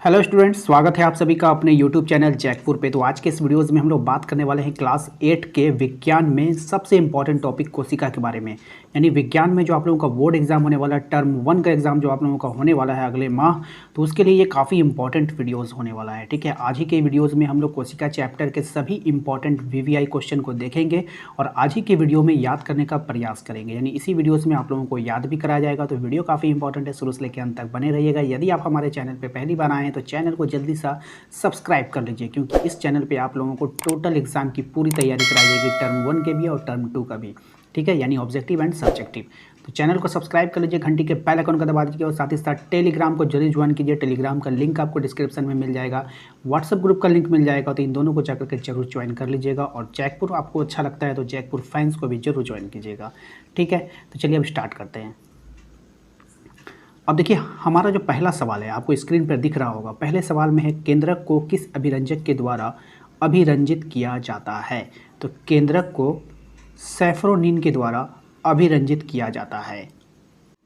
Hello students, स्वागत है आप सभी का अपने यूट्यूब चैनल जैकपुर पे। तो आज के इस वीडियोस में हम लोग बात करने वाले हैं क्लास 8 के विज्ञान में सबसे इंपॉर्टेंट टॉपिक कोशिका के बारे में। यानी विज्ञान में जो आप लोगों का बोर्ड एग्जाम होने वाला है, टर्म 1 का एग्जाम जो आप लोगों का होने वाला है अगले माह, तो उसके लिए ये काफ़ी इंपॉर्टेंट वीडियोज़ होने वाला है। ठीक है, आज ही के वीडियोज़ में हम लोग कोशिका चैप्टर के सभी इंपॉर्टेंट VVI क्वेश्चन को देखेंगे और आज ही के वीडियो में याद करने का प्रयास करेंगे। यानी इसी वीडियोज़ में आप लोगों को याद भी कराया जाएगा। तो वीडियो काफ़ी इंपॉर्टेंट है, शुरू से लेकर अंत तक बने रहिएगा। यदि आप हमारे चैनल पर पहली बार आए हैं तो चैनल को जल्दी सा सब्सक्राइब कर लीजिए, क्योंकि इस चैनल पे आप लोगों को टोटल एग्जाम की पूरी तैयारी कराई जाएगी, टर्म 1 के भी और टर्म 2 का भी। ठीक है, यानी ऑब्जेक्टिव एंड सब्जेक्टिव। तो चैनल को सब्सक्राइब कर लीजिए, घंटी के बेल आइकन का दबा दीजिए और साथ ही साथ टेलीग्राम को जल्दी ज्वाइन कीजिए। टेलीग्राम का लिंक आपको डिस्क्रिप्शन में मिल जाएगा, व्हाट्सअप ग्रुप का लिंक मिल जाएगा। तो इन दोनों को जाकर के जरूर ज्वाइन कर लीजिएगा और जैकपुर आपको अच्छा लगता है तो जैकपुर फैंस को भी जरूर ज्वाइन कीजिएगा। ठीक है, तो चलिए अब स्टार्ट करते हैं। अब देखिए, हमारा जो पहला सवाल है आपको स्क्रीन पर दिख रहा होगा। पहले सवाल में है, केंद्रक को किस अभिरंजक के द्वारा अभिरंजित किया जाता है? तो केंद्रक को सैफरोनिन के द्वारा अभिरंजित किया जाता है।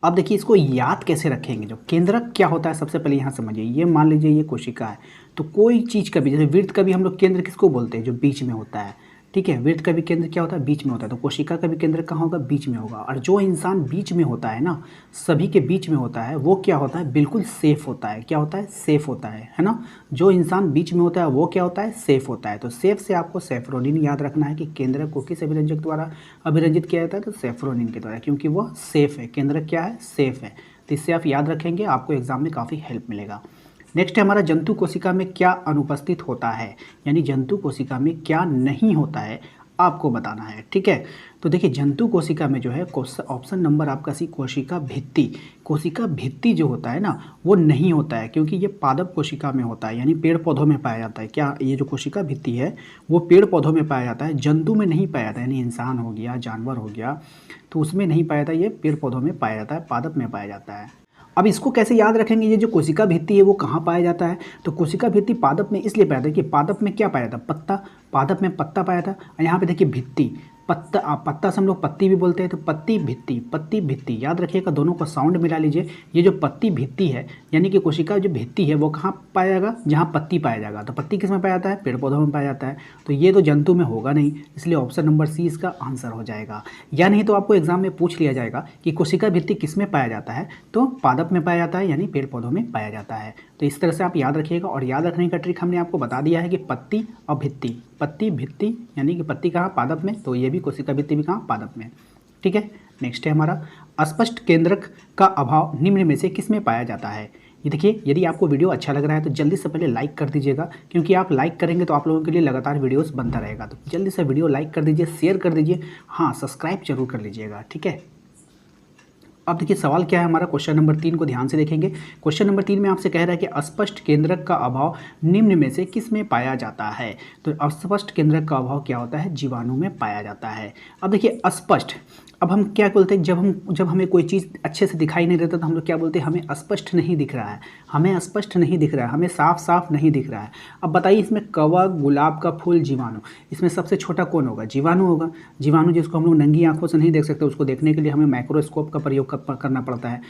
अब देखिए, इसको याद कैसे रखेंगे? जो केंद्रक क्या होता है सबसे पहले यहाँ समझिए। ये मान लीजिए ये कोशिका है, तो कोई चीज़ का भी, जैसे वृत्त का भी हम लोग केंद्र किसको बोलते हैं? जो बीच में होता है। ठीक है, वृत्त का भी केंद्र क्या होता है? बीच में होता है। तो कोशिका का भी केंद्र कहाँ होगा? बीच में होगा। और जो इंसान बीच में होता है ना, सभी के बीच में होता है, वो क्या होता है? बिल्कुल सेफ होता है। क्या होता है? सेफ होता है ना। जो इंसान बीच में होता है वो क्या होता है? सेफ होता है। तो सेफ से आपको सैफरोनिन याद रखना है कि केंद्रक को किस अभिरंजक द्वारा अभिरंजित किया जाता है? तो सैफरोनिन के द्वारा, क्योंकि वो सेफ है। केंद्रक क्या है? सेफ है। तो इससे आप याद रखेंगे, आपको एग्जाम में काफ़ी हेल्प मिलेगा। नेक्स्ट है हमारा, जंतु कोशिका में क्या अनुपस्थित होता है? यानी जंतु कोशिका में क्या नहीं होता है आपको बताना है। ठीक है, तो देखिए जंतु कोशिका में जो है ऑप्शन नंबर आपका सी, कोशिका भित्ति। कोशिका भित्ति जो होता है ना, वो नहीं होता है, क्योंकि ये पादप कोशिका में होता है, यानी पेड़ पौधों में पाया जाता है। क्या ये जो कोशिका भित्ति है वो पेड़ पौधों में पाया जाता है, जंतु में नहीं पाया जाता है। यानी इंसान हो गया, जानवर हो गया, तो उसमें नहीं पाया जाता, ये पेड़ पौधों में पाया जाता है, पादप में पाया जाता है। अब इसको कैसे याद रखेंगे? ये जो कोशिका भित्ति है वो कहाँ पाया जाता है? तो कोशिका भित्ति पादप में इसलिए पाया जाता है कि पादप में क्या पाया जाता है? पत्ता। पादप में पत्ता पाया था। और यहाँ पे देखिए भित्ति, पत्ता, पत्ता से हम लोग पत्ती भी बोलते हैं। तो पत्ती भित्ति, पत्ती भित्ति याद रखिएगा, दोनों का साउंड मिला लीजिए। ये जो पत्ती भित्ति है, यानी कि कोशिका जो भित्ति है वो कहाँ पाया जाएगा? जहाँ पत्ती पाया जाएगा। तो पत्ती किस में पाया जाता है? पेड़ पौधों में पाया जाता है। तो ये तो जंतु में होगा नहीं, इसलिए ऑप्शन नंबर सी इसका आंसर हो जाएगा। या नहीं तो आपको एग्जाम में पूछ लिया जाएगा कि कोशिका भित्ति किस में पाया जाता है? तो पादप में पाया जाता है, यानी पेड़ पौधों में पाया जाता है। तो इस तरह से आप याद रखिएगा। और याद रखने का ट्रिक हमने आपको बता दिया है कि पत्ती और भित्ति। पत्ती भित्ति यानी कि पत्ती कहाँ? पादप में, तो ये भी कोशिका भित्ति भी कहाँ? पादप में। ठीक है, नेक्स्ट है हमारा, अस्पष्ट केंद्रक का अभाव निम्न में से किस में पाया जाता है? ये देखिए, यदि आपको वीडियो अच्छा लग रहा है तो जल्दी से पहले लाइक कर दीजिएगा, क्योंकि आप लाइक करेंगे तो आप लोगों के लिए लगातार वीडियोस बनता रहेगा। तो जल्दी से वीडियो लाइक कर दीजिए, शेयर कर दीजिए, हाँ सब्सक्राइब जरूर कर लीजिएगा। ठीक है, अब देखिए सवाल क्या है हमारा, क्वेश्चन नंबर 3 को ध्यान से देखेंगे। क्वेश्चन नंबर 3 में आपसे कह रहा है कि अस्पष्ट केंद्रक का अभाव निम्न में से किस में पाया जाता है? तो अस्पष्ट केंद्रक का अभाव क्या होता है? जीवाणु में पाया जाता है। अब देखिए अस्पष्ट, अब हम क्या बोलते हैं, जब हमें कोई चीज़ अच्छे से दिखाई नहीं देता तो हम लोग क्या बोलते हैं? हमें स्पष्ट नहीं दिख रहा है, हमें स्पष्ट नहीं दिख रहा है, हमें साफ साफ नहीं दिख रहा है। अब बताइए, इसमें कवक, गुलाब का फूल, जीवाणु, इसमें सबसे छोटा कौन होगा? जीवाणु होगा। जीवाणु जिसको हम लोग नंगी आंखों से नहीं देख सकते, उसको देखने के लिए हमें माइक्रोस्कोप का प्रयोग करना पड़ता है।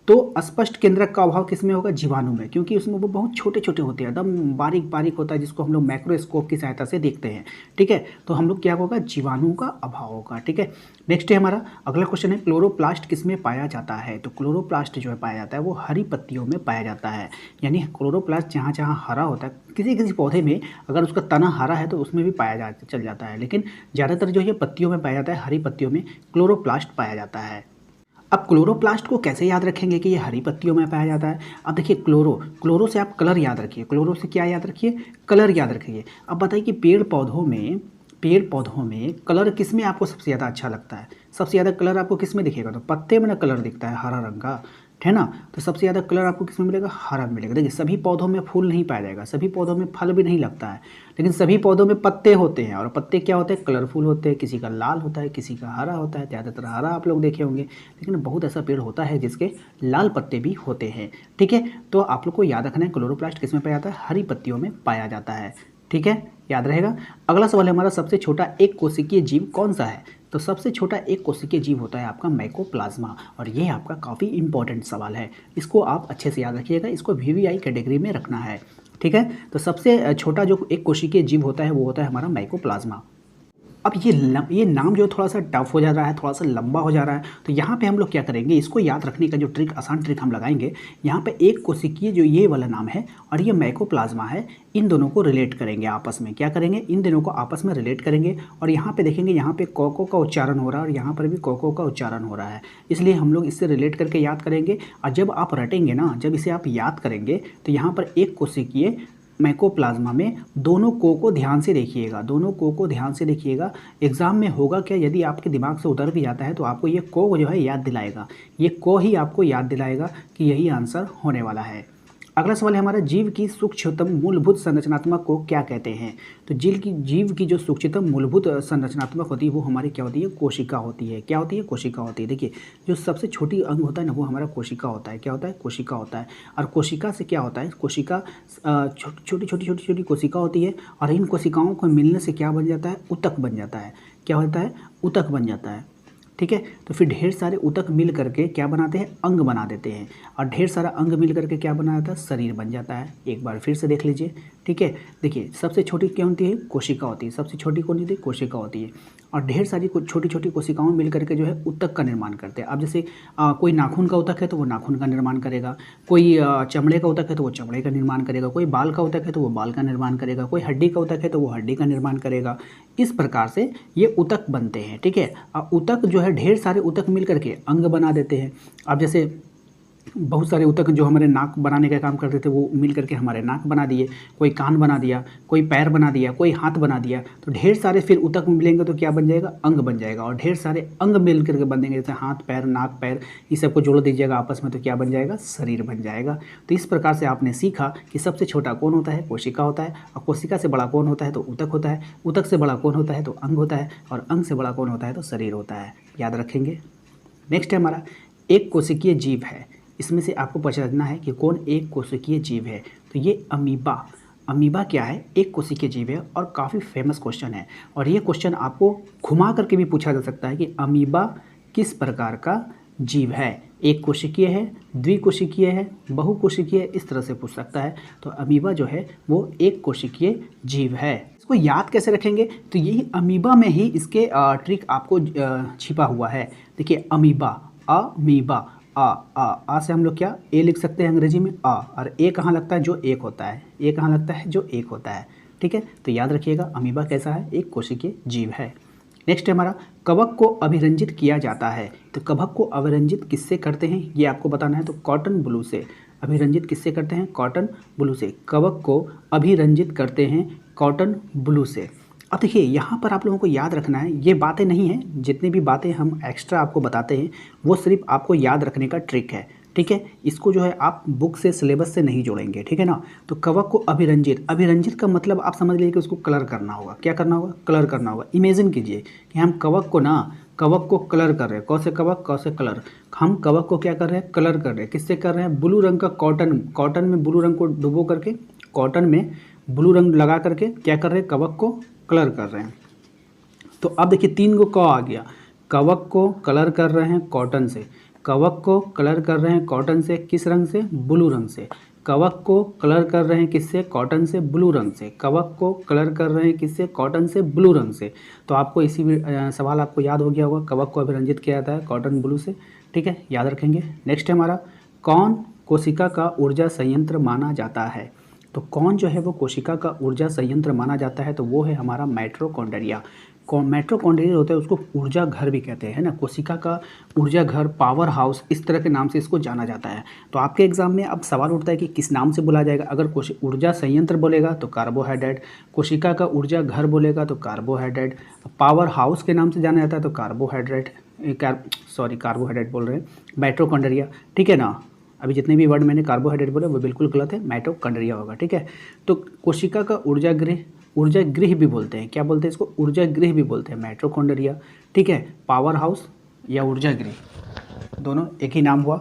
तो अस्पष्ट केंद्रक का अभाव किस में होगा? जीवाणु में, क्योंकि उसमें वो बहुत छोटे छोटे होते हैं, एकदम बारीक बारीक होता है, जिसको हम लोग माइक्रोस्कोप की सहायता से देखते हैं। ठीक है, तो हम लोग क्या होगा? जीवाणु का अभाव होगा। ठीक है, नेक्स्ट है हमारा अगला क्वेश्चन है, क्लोरोप्लास्ट किस में पाया जाता है? तो क्लोरोप्लास्ट जो है पाया जाता है वो हरी पत्तियों में पाया जाता है। यानी क्लोरोप्लास्ट जहाँ जहाँ हरा होता है, किसी किसी पौधे में अगर उसका तना हरा है तो उसमें भी चल जाता है, लेकिन ज़्यादातर जो है पत्तियों में पाया जाता है, हरी पत्तियों में क्लोरोप्लास्ट पाया जाता है। अब क्लोरोप्लास्ट को कैसे याद रखेंगे कि ये हरी पत्तियों में पाया जाता है? अब देखिए, क्लोरो से आप कलर याद रखिए। क्लोरो से क्या याद रखिए? कलर याद रखिए। अब बताइए कि पेड़ पौधों में कलर किस में आपको सबसे ज़्यादा अच्छा लगता है? सबसे ज़्यादा कलर आपको किस में दिखेगा? तो पत्ते में ना कलर दिखता है हरा रंग का, है ना। तो सबसे ज़्यादा कलर आपको किस में मिलेगा? हरा मिलेगा। देखिए, सभी पौधों में फूल नहीं पाया जाएगा, सभी पौधों में फल भी नहीं लगता है, लेकिन सभी पौधों में पत्ते होते हैं। और पत्ते क्या होते हैं? कलरफुल होते हैं। किसी का लाल होता है, किसी का हरा होता है, ज़्यादातर हरा आप लोग देखे होंगे, लेकिन बहुत ऐसा पेड़ होता है जिसके लाल पत्ते भी होते हैं। ठीक है, तो आप लोग को याद रखना है क्लोरोप्लास्ट किस में पाया जाता है? हरी पत्तियों में पाया जाता है। ठीक है, याद रहेगा। अगला सवाल है हमारा, सबसे छोटा एक कोशिकीय जीव कौन सा है? तो सबसे छोटा एक कोशिकीय जीव होता है आपका माइकोप्लाज्मा, और ये आपका काफ़ी इंपॉर्टेंट सवाल है, इसको आप अच्छे से याद रखिएगा, इसको वीवीआई कैटेगरी में रखना है। ठीक है, तो सबसे छोटा जो एक कोशिकीय जीव होता है वो होता है हमारा माइकोप्लाज्मा। अब ये नाम जो थोड़ा सा टफ हो जा रहा है, थोड़ा सा लंबा हो जा रहा है, तो यहाँ पे हम लोग क्या करेंगे, इसको याद रखने का जो ट्रिक, आसान ट्रिक हम लगाएंगे, यहाँ पे एक कोशिकीय जो ये वाला नाम है और ये माइकोप्लाज्मा है, इन दोनों को रिलेट करेंगे आपस में। क्या करेंगे, इन दोनों को आपस में रिलेट करेंगे, और यहाँ पे देखेंगे, यहाँ पे कोको का उच्चारण हो रहा है और यहाँ पर भी कोको का उच्चारण हो रहा है, इसलिए हम लोग इससे रिलेट करके याद करेंगे। और जब आप रटेंगे ना, जब इसे आप याद करेंगे, तो यहाँ पर एक कोशिकीय माइकोप्लाज्मा में दोनों को ध्यान से देखिएगा, दोनों को ध्यान से देखिएगा। एग्जाम में होगा क्या, यदि आपके दिमाग से उतर भी जाता है तो आपको ये को जो है याद दिलाएगा, ये को ही आपको याद दिलाएगा कि यही आंसर होने वाला है। अगला सवाल है हमारा, जीव की सूक्ष्मतम मूलभूत संरचनात्मक को क्या कहते हैं? तो जीव की जो सूक्ष्मतम मूलभूत संरचनात्मक होती है वो हमारी क्या होती है, कोशिका होती है। क्या होती है, कोशिका होती है। देखिए, जो सबसे छोटी अंग होता है ना, वो हमारा कोशिका होता है। क्या होता है, कोशिका होता है। और कोशिका से क्या होता है, कोशिका छोटी छोटी कोशिका होती है, और इन कोशिकाओं को मिलने से क्या बन जाता है, ऊतक बन जाता है। क्या होता है, ऊतक बन जाता है। ठीक है, तो फिर ढेर सारे ऊतक मिल करके क्या बनाते हैं, अंग बना देते हैं, और ढेर सारा अंग मिल करके क्या बना जाता है, शरीर बन जाता है। एक बार फिर से देख लीजिए। ठीक है, देखिए, सबसे छोटी क्या होती है, कोशिका होती है, सबसे छोटी कौन होती है, कोशिका होती है, और ढेर सारी छोटी छोटी कोशिकाओं मिल करके जो है ऊतक का निर्माण करते हैं। अब जैसे कोई नाखून का ऊतक है तो वो नाखून का निर्माण करेगा, कोई चमड़े का ऊतक है तो वो चमड़े का निर्माण करेगा, कोई बाल का ऊतक है तो वो बाल का निर्माण करेगा, कोई हड्डी का ऊतक है तो वो हड्डी का निर्माण करेगा। इस प्रकार से ये ऊतक बनते हैं। ठीक है, ऊतक जो है, ढेर सारे ऊतक मिल करके अंग बना देते हैं। अब जैसे बहुत सारे ऊतक जो हमारे नाक बनाने का काम करते थे वो मिल करके हमारे नाक बना दिए, कोई कान बना दिया, कोई पैर बना दिया, कोई हाथ बना दिया। तो ढेर सारे फिर ऊतक मिलेंगे तो क्या बन जाएगा, अंग बन जाएगा, और ढेर सारे अंग मिल करके बनेंगे, जैसे हाथ पैर नाक पैर, इस सबको जोड़ दीजिएगा आपस में तो क्या बन जाएगा, शरीर बन जाएगा। तो इस प्रकार से आपने सीखा कि सबसे छोटा कौन होता है, कोशिका होता है, और कोशिका से बड़ा कौन होता है तो ऊतक होता है, ऊतक से बड़ा कौन होता है तो अंग होता है, और अंग से बड़ा कौन होता है तो शरीर होता है। याद रखेंगे। नेक्स्ट है हमारा, एक कोशिकीय जीव है, इसमें से आपको पहचानना है कि कौन एक कोशिकीय जीव है। तो ये अमीबा, अमीबा क्या है, एक कोशिकीय जीव है, और काफ़ी फेमस क्वेश्चन है, और ये क्वेश्चन आपको घुमा करके भी पूछा जा सकता है कि अमीबा किस प्रकार का जीव है, एक कोशिकीय है, द्विकोशिकीय है, बहुकोशिकीय, इस तरह से पूछ सकता है। तो अमीबा जो है वो एक कोशिकीय जीव है। इसको याद कैसे रखेंगे, तो यही अमीबा में ही इसके ट्रिक आपको छिपा हुआ है। देखिए, अमीबा, अमीबा, आ से हम लोग क्या ए लिख सकते हैं अंग्रेजी में, आ, और ए कहाँ लगता है, जो एक होता है, ए कहाँ लगता है, जो एक होता है। ठीक है, तो याद रखिएगा अमीबा कैसा है, एक कोशिकीय जीव है। नेक्स्ट है हमारा, कवक को अभिरंजित किया जाता है। तो कवक को अभिरंजित किससे करते हैं ये आपको बताना है। तो कॉटन ब्लू से अभिरंजित किससे करते हैं, कॉटन ब्लू से। कवक को अभिरंजित करते हैं कॉटन ब्लू से। अब देखिए, यहाँ पर आप लोगों को याद रखना है, ये बातें नहीं हैं, जितनी भी बातें हम एक्स्ट्रा आपको बताते हैं वो सिर्फ आपको याद रखने का ट्रिक है। ठीक है, इसको जो है आप बुक से, सिलेबस से नहीं जोड़ेंगे। ठीक है ना। तो कवक को अभिरंजित, अभिरंजित का मतलब आप समझ लीजिए कि उसको कलर करना होगा। क्या करना होगा, कलर करना होगा। इमेजिन कीजिए कि हम कवक को कलर कर रहे हैं। कौन से कवक, कौन से कलर, हम कवक को क्या कर रहे हैं, कलर कर रहे हैं। किससे कर रहे हैं, ब्लू रंग का कॉटन में ब्लू रंग को डुबो करके, कॉटन में ब्लू रंग लगा करके क्या कर रहे हैं, कवक को कलर कर रहे हैं। तो अब देखिए 3 को आ गया, कवक को कलर कर रहे हैं कॉटन से, कवक को कलर कर रहे हैं कॉटन से, किस रंग से, ब्लू रंग से। कवक को कलर कर रहे हैं किससे, कॉटन से, ब्लू रंग से। कवक को कलर कर रहे हैं किससे, कॉटन से, ब्लू रंग से। तो आपको इसी सवाल आपको याद हो गया होगा, कवक को अभिरंजित किया जाता है कॉटन ब्लू से। ठीक है, याद रखेंगे। नेक्स्ट है हमारा, कौन कोशिका का ऊर्जा संयंत्र माना जाता है। तो कौन जो है वो कोशिका का ऊर्जा संयंत्र माना जाता है, तो वो है हमारा माइटोकॉन्ड्रिया। माइटोकॉन्ड्रिया होता है, उसको ऊर्जा घर भी कहते हैं, है ना। कोशिका का ऊर्जा घर, पावर हाउस, इस तरह के नाम से इसको जाना जाता है। तो आपके एग्जाम में अब सवाल उठता है कि किस नाम से बुलाया जाएगा। अगर ऊर्जा संयंत्र बोलेगा तो कार्बोहाइड्रेट, कोशिका का ऊर्जा घर बोलेगा तो कार्बोहाइड्रेट, पावर हाउस के नाम से जाना जाता है तो कार्बोहाइड्रेट बोल रहे हैं, माइटोकॉन्ड्रिया। ठीक है ना। अभी जितने भी वर्ड मैंने कार्बोहाइड्रेट बोले वो बिल्कुल गलत है, माइटोकॉन्ड्रिया होगा। ठीक है, तो कोशिका का ऊर्जा गृह भी बोलते हैं। क्या बोलते हैं इसको, ऊर्जा गृह भी बोलते हैं, माइटोकॉन्ड्रिया। ठीक है, पावर हाउस या ऊर्जा गृह दोनों एक ही नाम हुआ।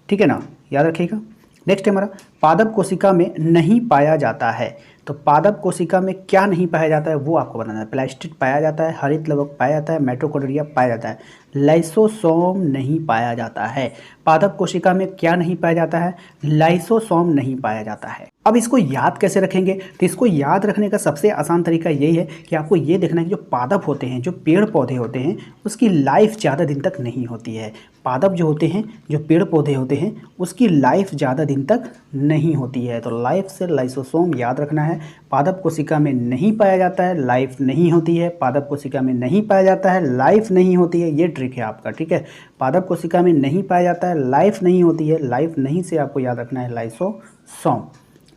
ठीक है ना, याद रखिएगा। नेक्स्ट है हमारा, पादप कोशिका में नहीं पाया जाता है। तो पादप कोशिका में क्या नहीं पाया जाता है वो आपको बताना है। प्लास्टिड पाया जाता है, हरित लवक पाया जाता है, माइटोकॉन्ड्रिया पाया जाता है, लाइसोसोम नहीं पाया जाता है। पादप कोशिका में क्या नहीं पाया जाता है? लाइसोसोम नहीं पाया जाता है। अब इसको याद कैसे रखेंगे? तो इसको याद रखने का सबसे आसान तरीका यही है कि आपको ये देखना है कि जो पादप होते हैं, जो पेड़ पौधे होते हैं, उसकी लाइफ ज़्यादा दिन तक नहीं होती है। पादप जो होते हैं, जो पेड़ पौधे होते हैं, उसकी लाइफ ज़्यादा दिन तक नहीं होती है। तो लाइफ से लाइसोसोम याद रखना है। पादप कोशिका में नहीं पाया जाता है, लाइफ नहीं होती है। पादप कोशिका में नहीं पाया जाता है, लाइफ नहीं होती है। ये ट्रिक है आपका, ठीक है। पादप कोशिका में नहीं पाया जाता है, लाइफ नहीं होती है। लाइफ नहीं से आपको याद रखना है लाइसोसोम।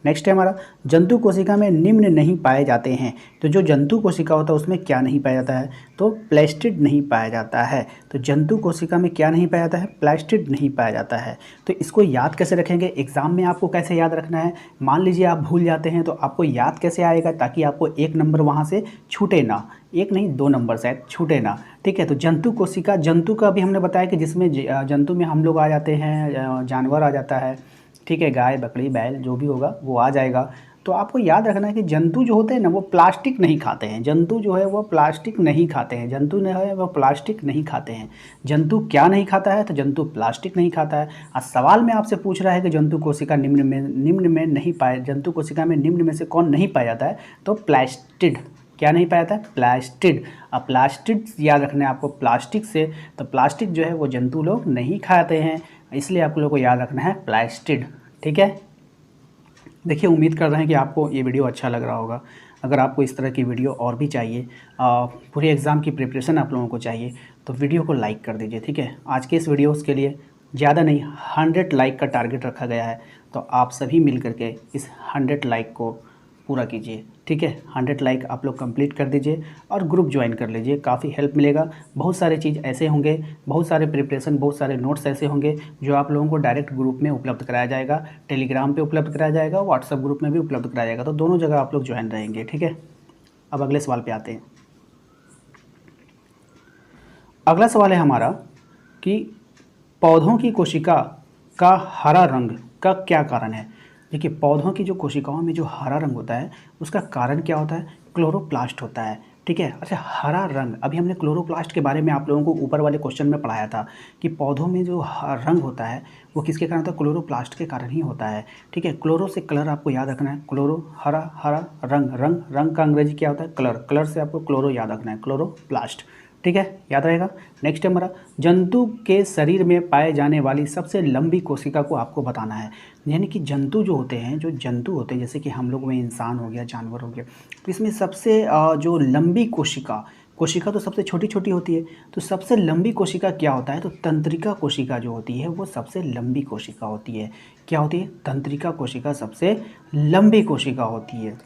नेक्स्ट है हमारा, जंतु कोशिका में निम्न नहीं पाए जाते हैं। तो जो जंतु कोशिका होता है उसमें क्या नहीं पाया जाता है? तो प्लास्टिड नहीं पाया जाता है। तो जंतु कोशिका में क्या नहीं पाया जाता है? प्लास्टिड नहीं पाया जाता है। तो इसको याद कैसे रखेंगे? एग्जाम में आपको कैसे याद रखना है? मान लीजिए आप भूल जाते हैं तो आपको याद कैसे आएगा, ताकि आपको एक नंबर वहाँ से छूटे ना, एक नहीं 2 नंबर शायद छूटे ना, ठीक है। तो जंतु कोशिका, जंतु का भी हमने बताया कि जिसमें जंतु में हम लोग आ जाते हैं, जानवर आ जाता है, ठीक है, गाय बकरी बैल जो भी होगा वो आ जाएगा। तो आपको याद रखना है कि जंतु जो होते हैं ना वो प्लास्टिक नहीं खाते हैं। जंतु जो है वो प्लास्टिक नहीं खाते हैं। जंतु जो है वो प्लास्टिक नहीं खाते हैं। जंतु क्या नहीं खाता है? तो जंतु प्लास्टिक नहीं खाता है। आज सवाल में आपसे पूछ रहा है कि जंतु कोशिका निम्न में नहीं पाए, जंतु कोशिका में निम्न में से कौन नहीं पाया जाता है? तो प्लास्टिड। क्या नहीं पाया जाता है? प्लास्टिड। अब प्लास्टिड याद रखना है आपको, प्लास्टिक से। तो प्लास्टिक जो है वो जंतु लोग नहीं खाते हैं, इसलिए आप लोगों को याद रखना है प्लास्टिड, ठीक है। देखिए, उम्मीद कर रहे हैं कि आपको ये वीडियो अच्छा लग रहा होगा। अगर आपको इस तरह की वीडियो और भी चाहिए, पूरे एग्ज़ाम की प्रिपरेशन आप लोगों को चाहिए, तो वीडियो को लाइक कर दीजिए, ठीक है। आज के इस वीडियोज़ के लिए ज़्यादा नहीं 100 लाइक का टारगेट रखा गया है, तो आप सभी मिल करके इस 100 लाइक को पूरा कीजिए, ठीक है। 100 लाइक आप लोग कंप्लीट कर दीजिए और ग्रुप ज्वाइन कर लीजिए, काफ़ी हेल्प मिलेगा। बहुत सारे चीज़ ऐसे होंगे, बहुत सारे प्रिपरेशन, बहुत सारे नोट्स ऐसे होंगे जो आप लोगों को डायरेक्ट ग्रुप में उपलब्ध कराया जाएगा, टेलीग्राम पे उपलब्ध कराया जाएगा, व्हाट्सएप ग्रुप में भी उपलब्ध कराया जाएगा। तो दोनों जगह आप लोग ज्वाइन रहेंगे, ठीक है। अब अगले सवाल पर आते हैं। अगला सवाल है हमारा कि पौधों की कोशिका का हरा रंग का क्या कारण है? देखिए, पौधों की जो कोशिकाओं में जो हरा रंग होता है उसका कारण क्या होता है? क्लोरोप्लास्ट होता है, ठीक है। अच्छा, हरा रंग, अभी हमने क्लोरोप्लास्ट के बारे में आप लोगों को ऊपर वाले क्वेश्चन में पढ़ाया था कि पौधों में जो रंग होता है वो किसके कारण होता है? क्लोरोप्लास्ट के कारण ही होता है, ठीक है। क्लोरो से कलर आपको याद रखना है, क्लोरो हरा, हरा रंग, रंग का अंग्रेजी क्या होता है? कलर, कलर से आपको क्लोरो याद रखना है, क्लोरोप्लास्ट, ठीक है, याद रहेगा। नेक्स्ट है हमारा, जंतु के शरीर में पाए जाने वाली सबसे लंबी कोशिका को आपको बताना है। यानी कि जंतु जो होते हैं, जैसे कि हम लोग में इंसान हो गया, जानवर हो गया, तो इसमें सबसे जो लंबी कोशिका तो सबसे छोटी छोटी होती है, तो सबसे लंबी कोशिका क्या होता है? तो तंत्रिका कोशिका जो होती है वो सबसे लंबी कोशिका होती है। क्या होती है? तंत्रिका कोशिका सबसे लंबी कोशिका होती है।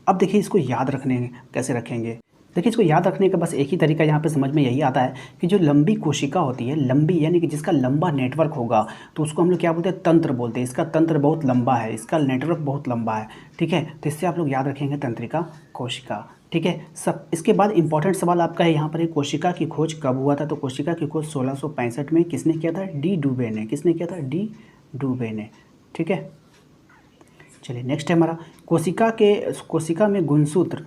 अब देखिए, इसको याद रखने कैसे रखेंगे? देखिए, इसको याद रखने का बस एक ही तरीका यहाँ पे समझ में यही आता है कि जो लंबी कोशिका होती है, लंबी यानी कि जिसका लंबा नेटवर्क होगा, तो उसको हम लोग क्या बोलते हैं? तंत्र बोलते हैं। इसका तंत्र बहुत लंबा है, इसका नेटवर्क बहुत लंबा है, ठीक है। तो इससे आप लोग याद रखेंगे तंत्रिका कोशिका, ठीक है। सब इसके बाद इंपॉर्टेंट सवाल आपका है यहाँ पर, एक कोशिका की खोज कब हुआ था? तो कोशिका की खोज 1665 में किसने किया था? डी डुबे ने। किसने किया था? डी डुबे ने, ठीक है। चलिए, नेक्स्ट है हमारा, कोशिका में गुणसूत्र,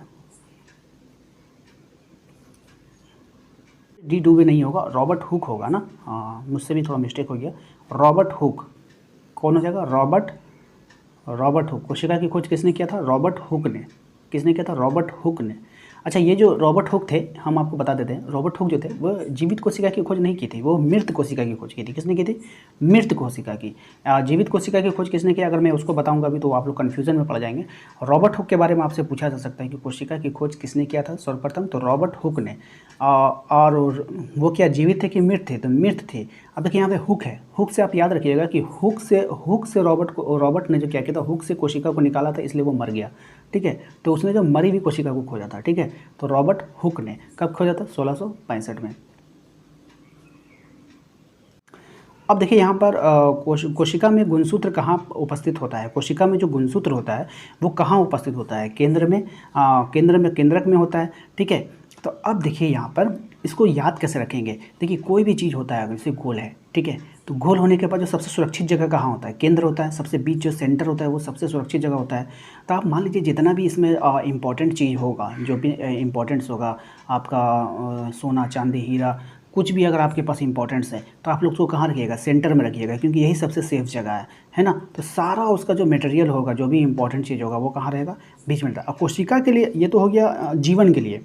डी डुबे नहीं होगा, रॉबर्ट हुक होगा ना, हाँ मुझसे भी थोड़ा मिस्टेक हो गया। रॉबर्ट हुक कौन हो जाएगा? Robert Hooke. कोशिका की खोज किसने किया था? रॉबर्ट हुक ने। किसने किया था? रॉबर्ट हुक ने। अच्छा, ये जो रॉबर्ट हुक थे, हम आपको बता देते हैं, रॉबर्ट हुक जो थे वो जीवित कोशिका की खोज नहीं की थी, वो मृत कोशिका की खोज की थी। किसने की थी? मृत कोशिका की। जीवित कोशिका की खोज किसने की? अगर मैं उसको बताऊंगा अभी तो आप लोग कन्फ्यूजन में पड़ जाएंगे। रॉबर्ट हुक के बारे में आपसे पूछा जा सकता है कि कोशिका की खोज किसने किया था सर्वप्रथम? तो रॉबर्ट हुक ने। और वो क्या जीवित थे कि मृत थे? तो मृत थे। अब देखिए, यहाँ पे हुक है, हुक से आप याद रखिएगा कि हुक से रॉबर्ट ने जो क्या किया था, हुक से कोशिका को निकाला था, इसलिए वो मर गया, ठीक है। तो उसने जो मरी हुई कोशिका को खोजा था, ठीक है। तो रॉबर्ट हुक ने कब खोजा था? 1665 में। अब देखिए, यहाँ पर कोशिका में गुणसूत्र कहाँ उपस्थित होता है? कोशिका में जो गुणसूत्र होता है वो कहाँ उपस्थित होता है? केंद्रक में होता है, ठीक है। तो अब देखिए, यहाँ पर इसको याद कैसे रखेंगे? देखिए, कोई भी चीज़ होता है, अगर जैसे गोल है, ठीक है, तो गोल होने के बाद जो सबसे सुरक्षित जगह कहाँ होता है? केंद्र होता है, सबसे बीच जो सेंटर होता है वो सबसे सुरक्षित जगह होता है। तो आप मान लीजिए जितना भी इसमें इम्पोर्टेंट चीज़ होगा, जो भी इम्पोर्टेंस होगा आपका, सोना चांदी हीरा कुछ भी अगर आपके पास इंपॉर्टेंस है तो आप लोग उसको कहाँ रखिएगा? सेंटर में रखिएगा, क्योंकि यही सबसे सेफ जगह है ना। तो सारा उसका जो मटेरियल होगा, जो भी इंपॉर्टेंट चीज़ होगा वो कहाँ रहेगा? बीच में रहेगा। और कोशिका के लिए ये तो हो गया जीवन के लिए।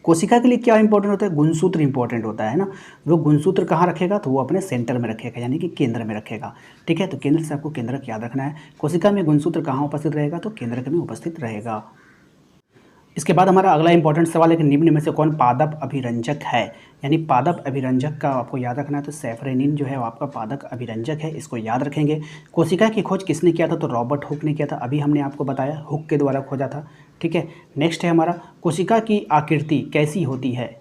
कोशिका के लिए क्या इंपॉर्टेंट होता है? गुणसूत्र इंपॉर्टेंट होता है ना। वो गुणसूत्र कहाँ रखेगा? तो वो अपने सेंटर में रखेगा, यानी कि केंद्र में रखेगा। ठीक है, तो केंद्र से आपको केंद्रक याद रखना है। कोशिका में गुणसूत्र कहाँ उपस्थित रहेगा? तो केंद्रक में उपस्थित रहेगा। इसके बाद हमारा अगला इंपॉर्टेंट सवाल है कि निम्न में से कौन पादप अभिरंजक है? यानी पादप अभिरंजक का आपको याद रखना है। तो सेफ्रेनिन जो है वो आपका पादप अभिरंजक है, इसको याद रखेंगे। कोशिका की खोज किसने किया था? तो रॉबर्ट हुक ने किया था, अभी हमने आपको बताया हुक के द्वारा खोजा था। ठीक है, नेक्स्ट है हमारा कोशिका की आकृति कैसी होती है?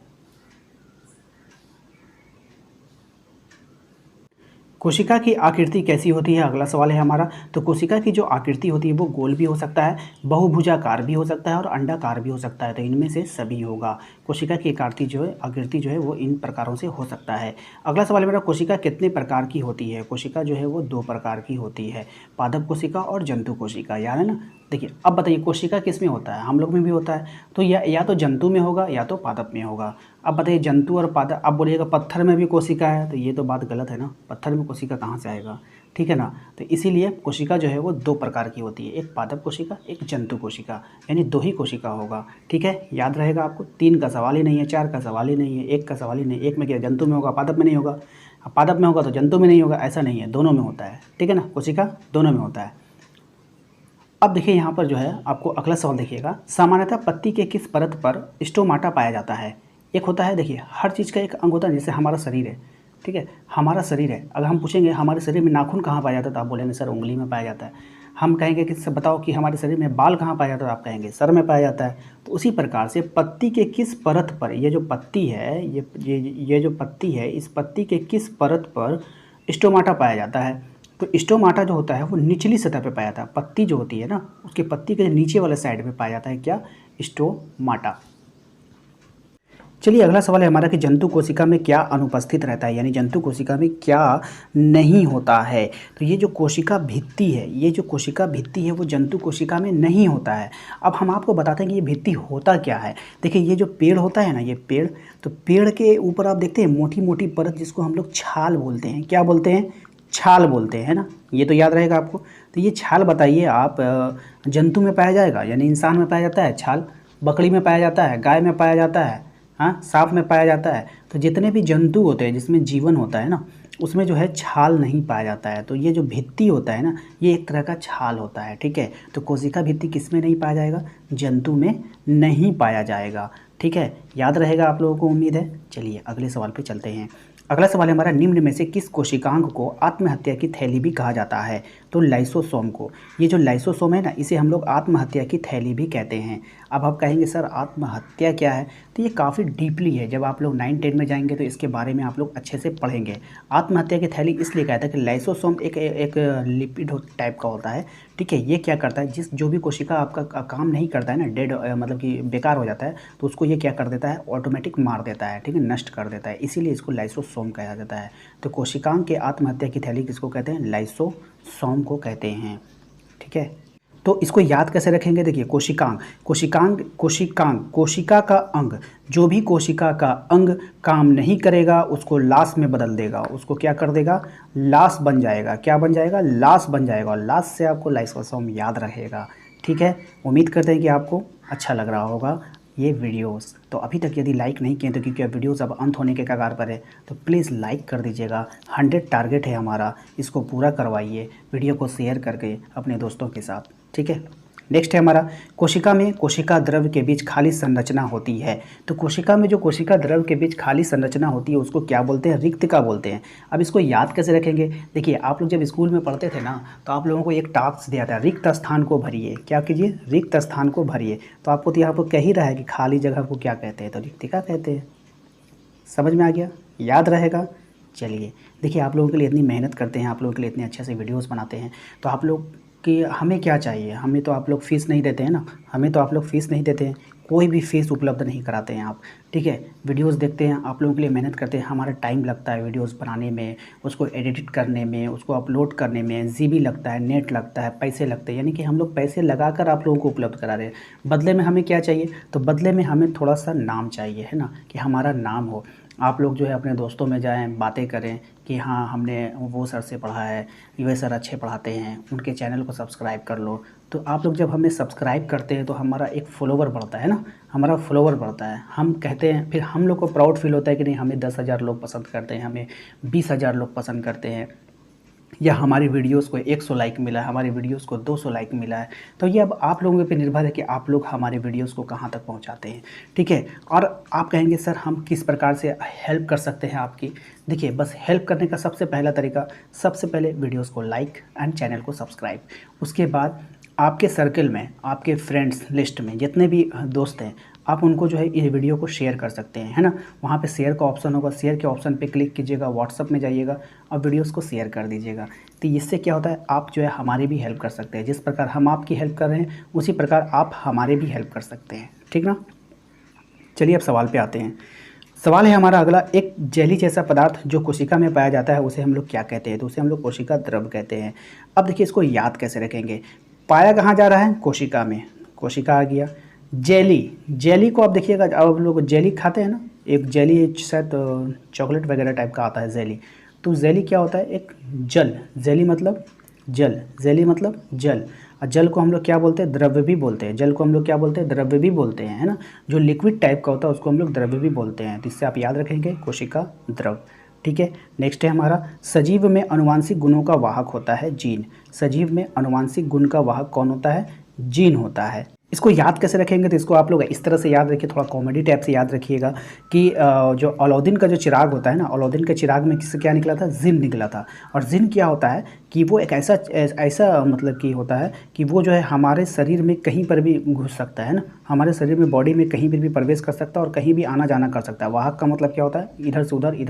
कोशिका की आकृति कैसी होती है, अगला सवाल है हमारा। तो कोशिका की जो आकृति होती है वो गोल भी हो सकता है, बहुभुजाकार भी हो सकता है और अंडाकार भी हो सकता है। तो इनमें से सभी होगा। कोशिका की आकृति जो है वो इन प्रकारों से हो सकता है। अगला सवाल है मेरा, कोशिका कितने प्रकार की होती है? कोशिका जो है वो 2 प्रकार की होती है, पादप कोशिका और जंतु कोशिका, याद है ना। देखिए अब बताइए कोशिका किस में होता है? हम लोग में भी होता है, तो या तो जंतु में होगा या तो पादप में होगा। अब बताइए जंतु और पादप, अब बोलिएगा पत्थर में भी कोशिका है, तो ये तो बात गलत है ना, पत्थर में कोशिका कहाँ से आएगा? ठीक है ना। तो इसीलिए कोशिका जो है वो 2 प्रकार की होती है, एक पादप कोशिका, एक जंतु कोशिका, यानी 2 ही कोशिका होगा। ठीक है, याद रहेगा आपको। 3 का सवाल ही नहीं है, 4 का सवाल ही नहीं है, 1 का सवाल ही नहीं। 1 में क्या जंतु में होगा, पादप में नहीं होगा। अब पादप में होगा तो जंतु में नहीं होगा, ऐसा नहीं है, दोनों में होता है। ठीक है ना, कोशिका दोनों में होता है। अब देखिए यहाँ पर जो है आपको अगला सवाल देखिएगा, सामान्यतः पत्ती के किस परत पर स्टोमाटा पाया जाता है? एक होता है, देखिए हर चीज़ का एक अंग होता है, जैसे हमारा शरीर है। ठीक है, हमारा शरीर है, अगर हम पूछेंगे हमारे शरीर में नाखून कहाँ पाया जाता है तो आप बोलेंगे सर उंगली में पाया जाता है। हम कहेंगे कि सर बताओ कि हमारे शरीर में बाल कहाँ पाया जाता है, आप कहेंगे सर में पाया जाता है। तो उसी प्रकार से पत्ती के किस परत पर, ये जो पत्ती है, ये जो पत्ती है, इस पत्ती के किस परत पर स्टोमाटा पाया जाता है? तो स्टोमाटा जो होता है वो निचली सतह पे पाया जाता है। पत्ती जो होती है ना, उसकी पत्ती के नीचे वाले साइड पे पाया जाता है क्या? स्टोमाटा। चलिए अगला सवाल है हमारा कि जंतु कोशिका में क्या अनुपस्थित रहता है, यानी जंतु कोशिका में क्या नहीं होता है? तो ये जो कोशिका भित्ति है, ये जो कोशिका भित्ति है वो जंतु कोशिका में नहीं होता है। अब हम आपको बताते हैं कि ये भित्ति होता क्या है। देखिए ये जो पेड़ होता है ना, ये पेड़, तो पेड़ के ऊपर आप देखते हैं मोटी मोटी परत, जिसको हम लोग छाल बोलते हैं। क्या बोलते हैं? छाल बोलते हैं ना, ये तो याद रहेगा आपको। तो ये छाल बताइए आप, जंतु में पाया जाएगा, यानी इंसान में पाया जाता है छाल, बकरी में पाया जाता है, गाय में पाया जाता है, हाँ सांप में पाया जाता है। तो जितने भी जंतु होते हैं जिसमें जीवन होता है ना, उसमें जो है छाल नहीं पाया जाता है। तो ये जो भित्ति होता है ना, ये एक तरह का छाल होता है। ठीक है, तो कोशिका भित्ति किस में नहीं पाया जाएगा? जंतु में नहीं पाया जाएगा। ठीक है, याद रहेगा आप लोगों को, उम्मीद है। चलिए अगले सवाल पे चलते हैं। अगला सवाल है हमारा, निम्न में से किस कोशिकांग को आत्महत्या की थैली भी कहा जाता है? तो लाइसोसोम को। ये जो लाइसोसोम है ना, इसे हम लोग आत्महत्या की थैली भी कहते हैं। अब आप कहेंगे सर आत्महत्या क्या है? तो ये काफ़ी डीपली है, जब आप लोग 9-10 में जाएंगे तो इसके बारे में आप लोग अच्छे से पढ़ेंगे। आत्महत्या की थैली इसलिए कहता है कि लाइसोसोम एक लिपिड टाइप का होता है। ठीक है, ये क्या करता है, जो भी कोशिका आपका काम नहीं करता है ना, डेड मतलब कि बेकार हो जाता है, तो उसको ये क्या कर देता है, ऑटोमेटिक मार देता है। ठीक है, नष्ट कर देता है, इसीलिए इसको लाइसोसोम कहा जाता है। तो कोशिकांग के आत्महत्या की थैली किसको कहते हैं? लाइसोसोम को कहते हैं। ठीक है, तो इसको याद कैसे रखेंगे? देखिए कोशिका का अंग, जो भी कोशिका का अंग काम नहीं करेगा उसको लाश में बदल देगा, उसको क्या कर देगा? लाश बन जाएगा। क्या बन जाएगा? लाश बन जाएगा, और लाश से आपको लाइसोसोम याद रहेगा। ठीक है, उम्मीद करते हैं कि आपको अच्छा लग रहा होगा ये वीडियोस। तो अभी तक यदि लाइक नहीं किए तो, क्योंकि अब वीडियोस अब अंत होने के कगार पर है, तो प्लीज़ लाइक कर दीजिएगा। 100 टारगेट है हमारा, इसको पूरा करवाइए वीडियो को शेयर करके अपने दोस्तों के साथ। ठीक है, नेक्स्ट है हमारा, कोशिका में कोशिका द्रव के बीच खाली संरचना होती है। तो कोशिका में जो कोशिका द्रव के बीच खाली संरचना होती है उसको क्या बोलते हैं? रिक्तिका बोलते हैं। अब इसको याद कैसे रखेंगे? देखिए आप लोग जब स्कूल में पढ़ते थे ना, तो आप लोगों को एक टास्क दिया था, रिक्त स्थान को भरिए। क्या कीजिए? रिक्त स्थान को भरिए। तो आपको तो यहाँ पर कह ही रहा है कि खाली जगह को क्या कहते हैं? तो रिक्तिका कहते हैं। समझ में आ गया? याद रहेगा। चलिए देखिए, आप लोगों के लिए इतनी मेहनत करते हैं, आप लोगों के लिए इतने अच्छे से वीडियोस बनाते हैं, तो आप लोग कि हमें क्या चाहिए? हमें तो आप लोग फ़ीस नहीं देते हैं ना, हमें तो आप लोग फ़ीस नहीं देते हैं, कोई भी फ़ीस उपलब्ध नहीं कराते हैं आप, ठीक है। वीडियोस देखते हैं, आप लोगों के लिए मेहनत करते हैं, हमारा टाइम लगता है वीडियोस बनाने में, उसको एडिट करने में, उसको अपलोड करने में, जीबी लगता है, नेट लगता है, पैसे लगते हैं, यानी कि हम लोग पैसे लगाकर आप लोगों को उपलब्ध करा रहे हैं। बदले में हमें क्या चाहिए? तो बदले में हमें थोड़ा सा नाम चाहिए, है ना, कि हमारा नाम हो। आप लोग जो है अपने दोस्तों में जाएँ, बातें करें कि हाँ हमने वो सर से पढ़ा है, ये सर अच्छे पढ़ाते हैं, उनके चैनल को सब्सक्राइब कर लो। तो आप लोग जब हमें सब्सक्राइब करते हैं तो हमारा एक फॉलोवर बढ़ता है ना, हमारा फॉलोवर बढ़ता है। हम कहते हैं, फिर हम लोग को प्राउड फील होता है कि नहीं हमें 10,000 लोग पसंद करते हैं, हमें 20,000 लोग पसंद करते हैं, या हमारी वीडियोस को 100 लाइक मिला है, हमारी वीडियोस को 200 लाइक मिला है। तो ये अब आप लोगों पे निर्भर है कि आप लोग हमारे वीडियोस को कहाँ तक पहुँचाते हैं, ठीक है। और आप कहेंगे सर हम किस प्रकार से हेल्प कर सकते हैं आपकी? देखिए, बस हेल्प करने का सबसे पहला तरीका, सबसे पहले वीडियोस को लाइक एंड चैनल को सब्सक्राइब। उसके बाद आपके सर्कल में, आपके फ्रेंड्स लिस्ट में जितने भी दोस्त हैं, आप उनको जो है ये वीडियो को शेयर कर सकते हैं, है ना। वहाँ पे शेयर का ऑप्शन होगा, शेयर के ऑप्शन पे क्लिक कीजिएगा, व्हाट्सअप में जाइएगा और वीडियोस को शेयर कर दीजिएगा। तो इससे क्या होता है, आप जो है हमारी भी हेल्प कर सकते हैं। जिस प्रकार हम आपकी हेल्प कर रहे हैं उसी प्रकार आप हमारे भी हेल्प कर सकते हैं, ठीक ना। चलिए अब सवाल पे आते हैं। सवाल है हमारा अगला, एक जेली जैसा पदार्थ जो कोशिका में पाया जाता है उसे हम लोग क्या कहते हैं? तो उसे हम लोग कोशिका द्रव कहते हैं। अब देखिए इसको याद कैसे रखेंगे। पाया कहाँ जा रहा है? कोशिका में, कोशिका आ गया। जेली, जेली को आप देखिएगा, अब लोग जेली खाते हैं ना, एक जेली शायद चॉकलेट वगैरह टाइप का आता है जेली। तो जेली क्या होता है? एक जल, जेली मतलब जल, जेली मतलब जल। और जल को हम लोग क्या बोलते हैं? द्रव्य भी बोलते हैं। जल को हम लोग क्या बोलते हैं? द्रव्य भी बोलते हैं, है ना। जो लिक्विड टाइप का होता है उसको हम लोग द्रव्य भी बोलते हैं। तो इससे आप याद रखेंगे कोशिका द्रव, ठीक है। नेक्स्ट है हमारा, सजीव में अनुवांशिक गुणों का वाहक होता है जीन। सजीव में अनुवांशिक गुण का वाहक कौन होता है? जीन होता है। इसको याद कैसे रखेंगे? तो इसको आप लोग इस तरह से याद रखिए, थोड़ा कॉमेडी टाइप से याद रखिएगा कि जो अलाउद्दीन का जो चिराग होता है ना, अलाउद्दीन के चिराग में किससे क्या निकला था? जिन निकला था। और जिन क्या होता है कि वो एक ऐसा मतलब कि होता है कि वो जो है हमारे शरीर में कहीं पर भी घुस सकता है ना, हमारे शरीर में, बॉडी में कहीं पर भी प्रवेश कर सकता है और कहीं भी आना जाना कर सकता है। वाहक का मतलब क्या होता है? इधर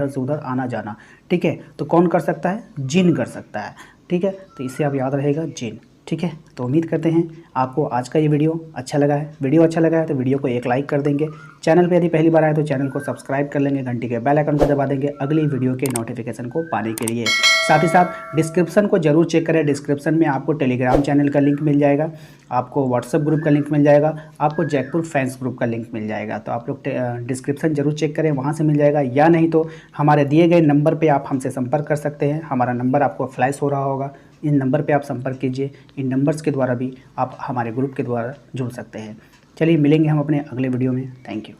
से उधर आना जाना, ठीक है। तो कौन कर सकता है? जिन कर सकता है, ठीक है। तो इससे आप याद रहेगा जिन, ठीक है। तो उम्मीद करते हैं आपको आज का ये वीडियो अच्छा लगा है। वीडियो अच्छा लगा है तो वीडियो को एक लाइक कर देंगे। चैनल पे यदि पहली बार आए तो चैनल को सब्सक्राइब कर लेंगे, घंटी के बेल आइकन को दबा देंगे अगली वीडियो के नोटिफिकेशन को पाने के लिए। साथ ही साथ डिस्क्रिप्शन को जरूर चेक करें। डिस्क्रिप्शन में आपको टेलीग्राम चैनल का लिंक मिल जाएगा, आपको व्हाट्सअप ग्रुप का लिंक मिल जाएगा, आपको जैकपुर फैंस ग्रुप का लिंक मिल जाएगा। तो आप लोग डिस्क्रिप्शन जरूर चेक करें, वहाँ से मिल जाएगा। या नहीं तो हमारे दिए गए नंबर पर आप हमसे संपर्क कर सकते हैं। हमारा नंबर आपको फ्लैश हो रहा होगा, इन नंबर पे आप संपर्क कीजिए। इन नंबर्स के द्वारा भी आप हमारे ग्रुप के द्वारा जुड़ सकते हैं। चलिए मिलेंगे हम अपने अगले वीडियो में। Thank you.